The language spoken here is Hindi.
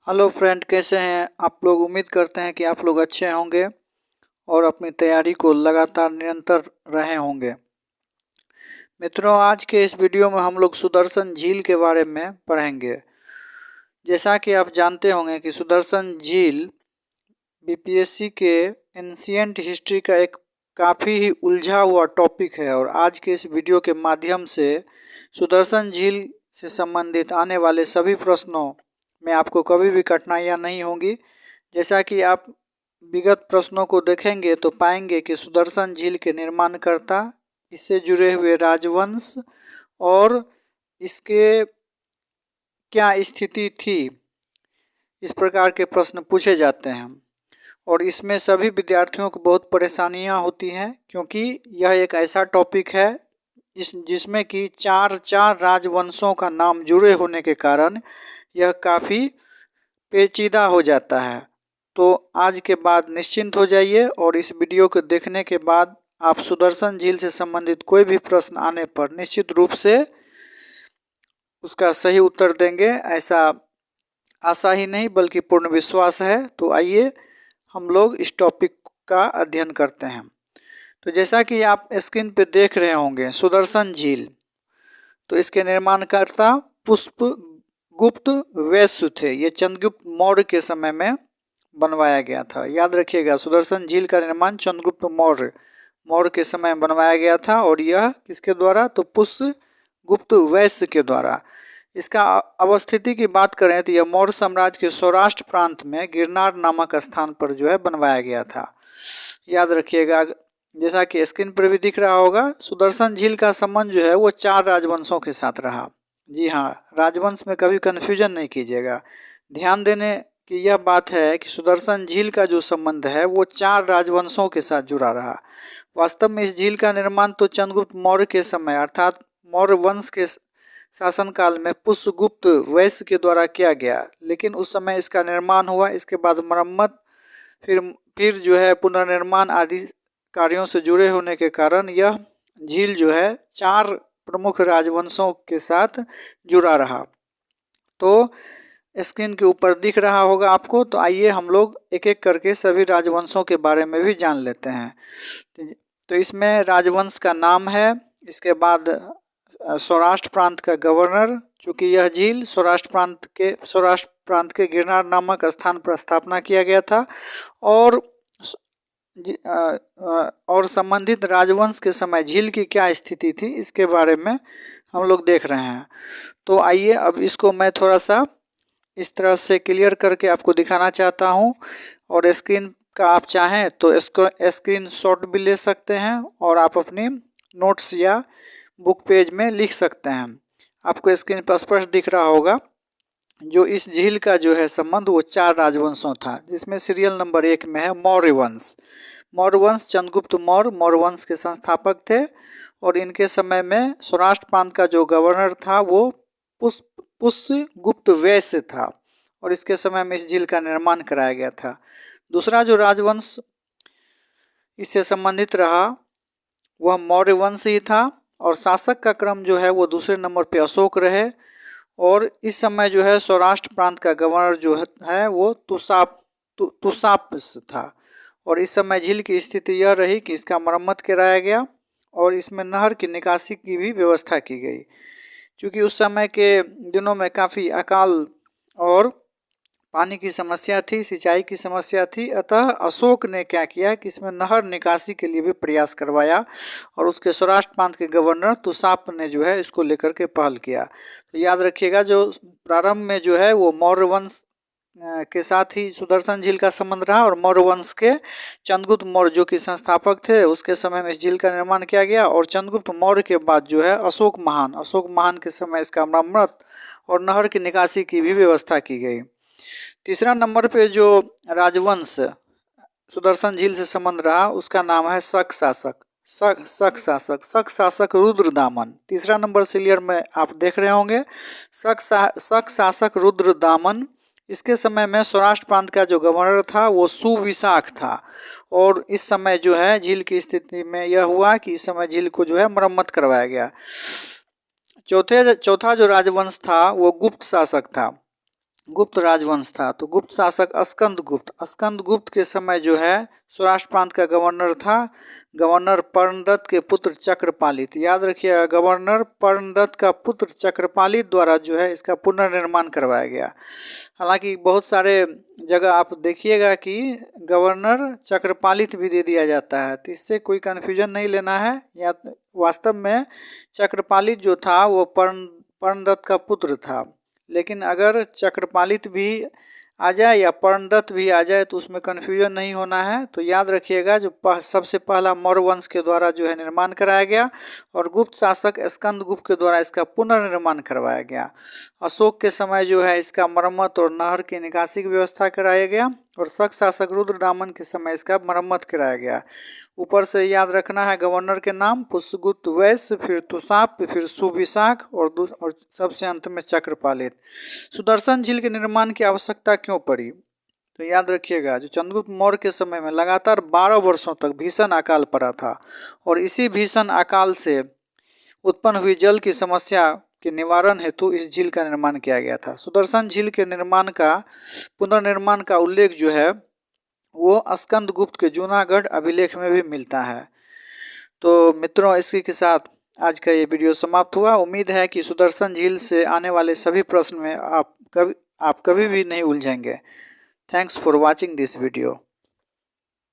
हेलो फ्रेंड, कैसे हैं आप लोग। उम्मीद करते हैं कि आप लोग अच्छे होंगे और अपनी तैयारी को लगातार निरंतर रहे होंगे। मित्रों, आज के इस वीडियो में हम लोग सुदर्शन झील के बारे में पढ़ेंगे। जैसा कि आप जानते होंगे कि सुदर्शन झील बीपीएससी के एंशिएंट हिस्ट्री का एक काफ़ी ही उलझा हुआ टॉपिक है और आज के इस वीडियो के माध्यम से सुदर्शन झील से संबंधित आने वाले सभी प्रश्नों में आपको कभी भी कठिनाइयाँ नहीं होंगी। जैसा कि आप विगत प्रश्नों को देखेंगे तो पाएंगे कि सुदर्शन झील के निर्माणकर्ता, इससे जुड़े हुए राजवंश और इसके क्या स्थिति थी, इस प्रकार के प्रश्न पूछे जाते हैं। और इसमें सभी विद्यार्थियों को बहुत परेशानियां होती हैं क्योंकि यह एक ऐसा टॉपिक है जिसमें कि चार राजवंशों का नाम जुड़े होने के कारण यह काफ़ी पेचीदा हो जाता है। तो आज के बाद निश्चिंत हो जाइए और इस वीडियो को देखने के बाद आप सुदर्शन झील से संबंधित कोई भी प्रश्न आने पर निश्चित रूप से उसका सही उत्तर देंगे, ऐसा आशा ही नहीं बल्कि पूर्ण विश्वास है। तो आइए हम लोग इस टॉपिक का अध्ययन करते हैं। तो जैसा कि आप स्क्रीन पे देख रहे होंगे सुदर्शन झील, तो इसके निर्माणकर्ता पुष्पगुप्त वैश्य थे। ये चंद्रगुप्त मौर्य के समय में बनवाया गया था। याद रखिएगा, सुदर्शन झील का निर्माण चंद्रगुप्त मौर्य के समय में बनवाया गया था और यह किसके द्वारा, तो पुष्पगुप्त वैश्य के द्वारा। इसका अवस्थिति की बात करें तो यह मौर्य साम्राज्य के सौराष्ट्र प्रांत में गिरनार नामक स्थान पर जो है बनवाया गया था। याद रखिएगा, जैसा कि स्क्रीन पर भी दिख रहा होगा, सुदर्शन झील का संबंध जो है वो चार राजवंशों के साथ रहा। जी हाँ, राजवंश में कभी कन्फ्यूजन नहीं कीजिएगा। ध्यान देने की यह बात है कि सुदर्शन झील का जो संबंध है वो चार राजवंशों के साथ जुड़ा रहा। वास्तव में इस झील का निर्माण तो चंद्रगुप्त मौर्य के समय अर्थात मौर्य वंश के शासनकाल में पुष्पगुप्त वैश्य के द्वारा किया गया, लेकिन उस समय इसका निर्माण हुआ। इसके बाद मरम्मत, फिर जो है पुनर्निर्माण आदि कार्यों से जुड़े होने के कारण यह झील जो है चार प्रमुख राजवंशों के साथ जुड़ा रहा। तो स्क्रीन के ऊपर दिख रहा होगा आपको। तो आइए हम लोग एक एक करके सभी राजवंशों के बारे में भी जान लेते हैं। तो इसमें राजवंश का नाम है, इसके बाद सौराष्ट्र प्रांत का गवर्नर, चूँकि यह झील सौराष्ट्र प्रांत के गिरनार नामक स्थान पर स्थापना किया गया था और संबंधित राजवंश के समय झील की क्या स्थिति थी इसके बारे में हम लोग देख रहे हैं। तो आइए अब इसको मैं थोड़ा सा इस तरह से क्लियर करके आपको दिखाना चाहता हूं और स्क्रीन का आप चाहें तो इसको स्क्रीन शॉट भी ले सकते हैं और आप अपनी नोट्स या बुक पेज में लिख सकते हैं। आपको स्क्रीन पर स्पष्ट दिख रहा होगा जो इस झील का जो है संबंध वो चार राजवंशों था, जिसमें सीरियल नंबर 1 में है मौर्य वंश। मौर्य वंश चंद्रगुप्त मौर्य वंश के संस्थापक थे और इनके समय में सौराष्ट्र प्रांत का जो गवर्नर था वो पुष्पगुप्त वैश्य था और इसके समय में इस झील का निर्माण कराया गया था। दूसरा जो राजवंश इससे संबंधित रहा वह मौर्य वंश ही था और शासक का क्रम जो है वो दूसरे नंबर पे अशोक रहे और इस समय जो है सौराष्ट्र प्रांत का गवर्नर जो है वो तुसाप्स था और इस समय झील की स्थिति यह रही कि इसका मरम्मत कराया गया और इसमें नहर की निकासी की भी व्यवस्था की गई। क्योंकि उस समय के दिनों में काफ़ी अकाल और पानी की समस्या थी, सिंचाई की समस्या थी, अतः अशोक ने क्या किया कि इसमें नहर निकासी के लिए भी प्रयास करवाया और उसके सौराष्ट्र प्रांत के गवर्नर तुसाप ने जो है इसको लेकर के पहल किया। तो याद रखिएगा, जो प्रारंभ में जो है वो मौर्य वंश के साथ ही सुदर्शन झील का संबंध रहा और मौर्य वंश के चंद्रगुप्त मौर्य जो कि संस्थापक थे उसके समय में इस झील का निर्माण किया गया और चंद्रगुप्त मौर्य के बाद जो है अशोक महान के समय इसका मरम्मत और नहर की निकासी की भी व्यवस्था की गई। तीसरा नंबर पे जो राजवंश सुदर्शन झील से संबंध रहा उसका नाम है शक शासक रुद्रदामन। तीसरा नंबर सीरियल में आप देख रहे होंगे शक शासक रुद्रदामन। इसके समय में सौराष्ट्र प्रांत का जो गवर्नर था वो सुविशाख था और इस समय जो है झील की स्थिति में यह हुआ कि इस समय झील को जो है मरम्मत करवाया गया। चौथा जो राजवंश था वो गुप्त शासक था। गुप्त राजवंश था। तो गुप्त शासक स्कंदगुप्त के समय जो है सौराष्ट्र प्रांत का गवर्नर था गवर्नर पर्णदत्त के पुत्र चक्रपालित। याद रखिएगा, गवर्नर पर्णदत्त का पुत्र चक्रपालित द्वारा जो है इसका पुनर्निर्माण करवाया गया। हालांकि बहुत सारे जगह आप देखिएगा कि गवर्नर चक्रपालित भी दे दिया जाता है, तो इससे कोई कन्फ्यूजन नहीं लेना है। या वास्तव में चक्रपालित जो था वो पर्णदत्त का पुत्र था, लेकिन अगर चक्रपालित भी आ जाए या पर्णदत्त भी आ जाए तो उसमें कन्फ्यूजन नहीं होना है। तो याद रखिएगा, जो सबसे पहला मौर्य वंश के द्वारा जो है निर्माण कराया गया और गुप्त शासक स्कंदगुप्त के द्वारा इसका पुनर्निर्माण करवाया गया। अशोक के समय जो है इसका मरम्मत और नहर की निकासी की व्यवस्था कराया गया और शक शासक रुद्रदामन के समय इसका मरम्मत कराया गया। ऊपर से याद रखना है गवर्नर के नाम पुष्यगुप्त वैश्य, फिर तुषाप, फिर सुविशाख और सबसे अंत में चक्रपालित। सुदर्शन झील के निर्माण की आवश्यकता क्यों पड़ी? तो याद रखिएगा, जो चंद्रगुप्त मौर्य के समय में लगातार 12 वर्षों तक भीषण अकाल पड़ा था और इसी भीषण अकाल से उत्पन्न हुई जल की समस्या के निवारण हेतु इस झील का निर्माण किया गया था। सुदर्शन झील के पुनर्निर्माण का उल्लेख जो है वो स्कंदगुप्त के जूनागढ़ अभिलेख में भी मिलता है। तो मित्रों, इसी के साथ आज का ये वीडियो समाप्त हुआ। उम्मीद है कि सुदर्शन झील से आने वाले सभी प्रश्न में आप कभी भी नहीं उलझेंगे। Thanks for watching this video.